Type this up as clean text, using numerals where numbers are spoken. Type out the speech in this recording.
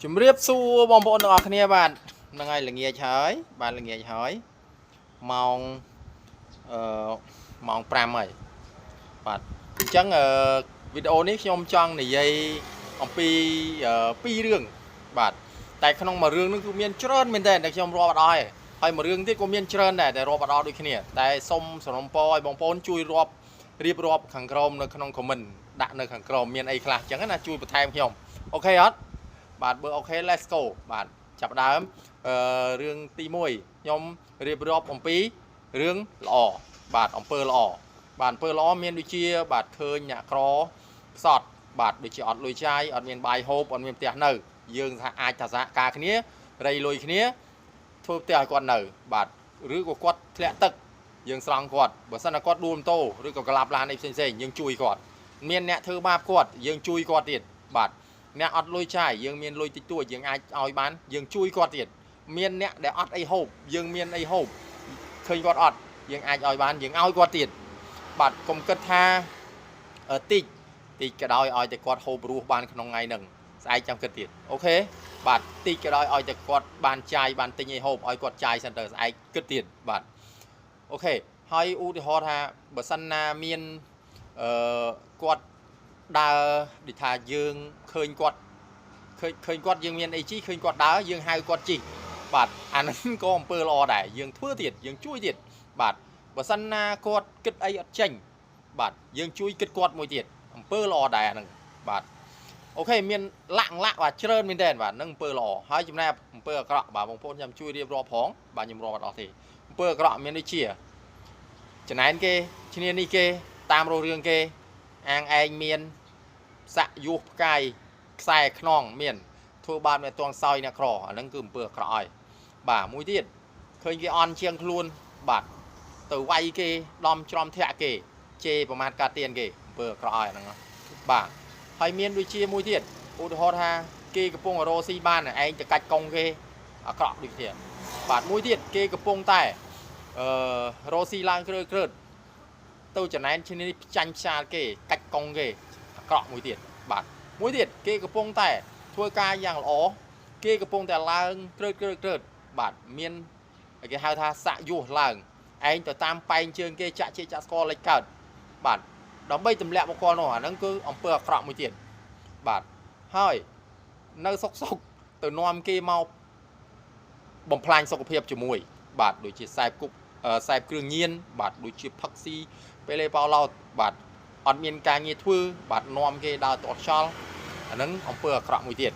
ជំរាបសួរបងប្អូនទាំងអស់គ្នាបាទហ្នឹងហើយល្ងាចហើយបាទល្ងាចហើយម៉ោងម៉ោង5ហើយបាទអញ្ចឹងវីដេអូនេះខ្ញុំចង់និយាយអំពីពីររឿងបាទតែក្នុងមួយរឿងហ្នឹងគឺមានច្រើនមែនតើខ្ញុំរាប់អត់អស់ហើយមួយរឿងទៀតក៏មានច្រើនដែរតែរាប់អត់អស់ដូចគ្នាតែសូមសំណពរឲ្យបងប្អូនជួយរៀបរាប់ខាងក្រោមនៅក្នុង comment ដាក់នៅខាងក្រោមមានអីខ្លះអញ្ចឹងណាជួយបន្ថែមខ្ញុំអូខេអត់បាទបើអូខេ let's go បាទចាប់ដើមរឿងទី1ខ្ញុំរៀបរាប់អំពីរឿងល្អបាទអំពើល្អបាទអំពើល្អមានដូចជាបាទឃើញអ្នកក្រខ្សត់បាទដូចជាអត់លុយចាយអត់មានបាយហូបអត់មានផ្ទះនៅយើងថាអាចថាសហការគ្នារៃលុយគ្នាធ្វើផ្ទះឲ្យគាត់នៅបាទឬក៏គាត់ធ្លាក់ទឹកយើងស្រង់គាត់បើសិនតែគាត់ដួលម៉ូតូឬក៏ក្លាប់ឡានអីផ្សេងៗយើងជួយគាត់មានអ្នកធ្វើបាបគាត់យើងជួយគាត់ទៀតបាទអ្នកអត់លុយចាយយើងមានលុយតិចតួចយើងអាចឲ្យបានយើងជួយគាត់ទៀតមានអ្នកដែលអត់អីហូបយើងមានអីហូបឃើញគាត់អត់យើងអាចឲ្យបានយើងឲ្យគាត់ទៀតបាទកុំគិតថាតិចក៏ដោយឲ្យតែគាត់ហូបរស់បានក្នុងថ្ងៃហ្នឹងស្អែកចាំគិតទៀតអូខេបាទតិចក៏ដោយឲ្យតែគាត់បានចាយបានទិញអីហូបឲ្យគាត់ចាយសិនទៅស្អែកគិតទៀតបាទអូខេហើយឧទាហរណ៍ថាបើសិនណាមានគាត់ដើរដូចថាយើងឃើញគាត់យើងមានអីជីឃើញគាត់ដើរយើងហៅគាត់ជីបាទអាហ្នឹងក៏អំពើល្អដែរយើងធ្វើទៀតយើងជួយទៀតបាទបើសិនណាគាត់គិតអីអត់ចេញបាទយើងជួយគិតគាត់មួយទៀតអំពើល្អដែរអាហ្នឹងបាទអូខេមានលាក់បាទច្រើនមែនតើបាទហ្នឹងអំពើល្អហើយចំណែកអំពើអាក្រក់បាទបងប្អូនខ្ញុំជួយរៀបរាប់ផងបាទខ្ញុំរាប់អត់អស់ទេអំពើអាក្រក់មានដូចជាចំណែនគេឈ្នានេះគេតាមរោរឿងគេអាងឯងមានសាក់យោះផ្កាយខ្សែខ្នងមានធ្វើបាបអ្នកទងសោយអ្នកក្រអាហ្នឹងគឺអំពើអាក្រក់ហើយបាទមួយទៀតឃើញគេអន់ជាងខ្លួនបាទទៅវាយគេដំច្រំធាក់គេជេរប្រមាថកាទៀនគេអំពើអាក្រក់ហើយហ្នឹងបាទហើយមានដូចជាមួយទៀតឧទាហរណ៍ថាគេកំពុងរោស៊ីបានឯងទៅកាច់កង់គេអាក្រក់ដូចគ្នាបាទមួយទៀតគេកំពុងតែរោស៊ីឡើងគ្រើតទៅចំណែនឈ្នានេះចាញ់ផ្សាលគេកាច់កង់គេអាក្រក់មួយទៀតបាទមួយទៀតគេកំពុងតែធ្វើការយ៉ាងល្អគេកំពុងតែឡើងគ្រើតបាទមានគេហៅថាសាក់យោះឡើងឯងទៅតាមប៉ែងជើងគេចាក់ជាចាក់ស្គាល់លេចកើតបាទដើម្បីទម្លាក់បុគ្គលនោះអាហ្នឹងគឺអំពើអាក្រក់មួយទៀតបាទហើយនៅសុកទៅនាំគេមកបំផ្លាញសុខភាពជាមួយបាទដូចជាខ្សែគ្រឿងញៀនបាទដូចជាផឹកស៊ីពេលលេប៉ោឡោតបាទអត់មានការងារធ្វើបាទនាំគេដើរទាត់ខ្យល់អាហ្នឹងអំពើអាក្រក់មួយទៀត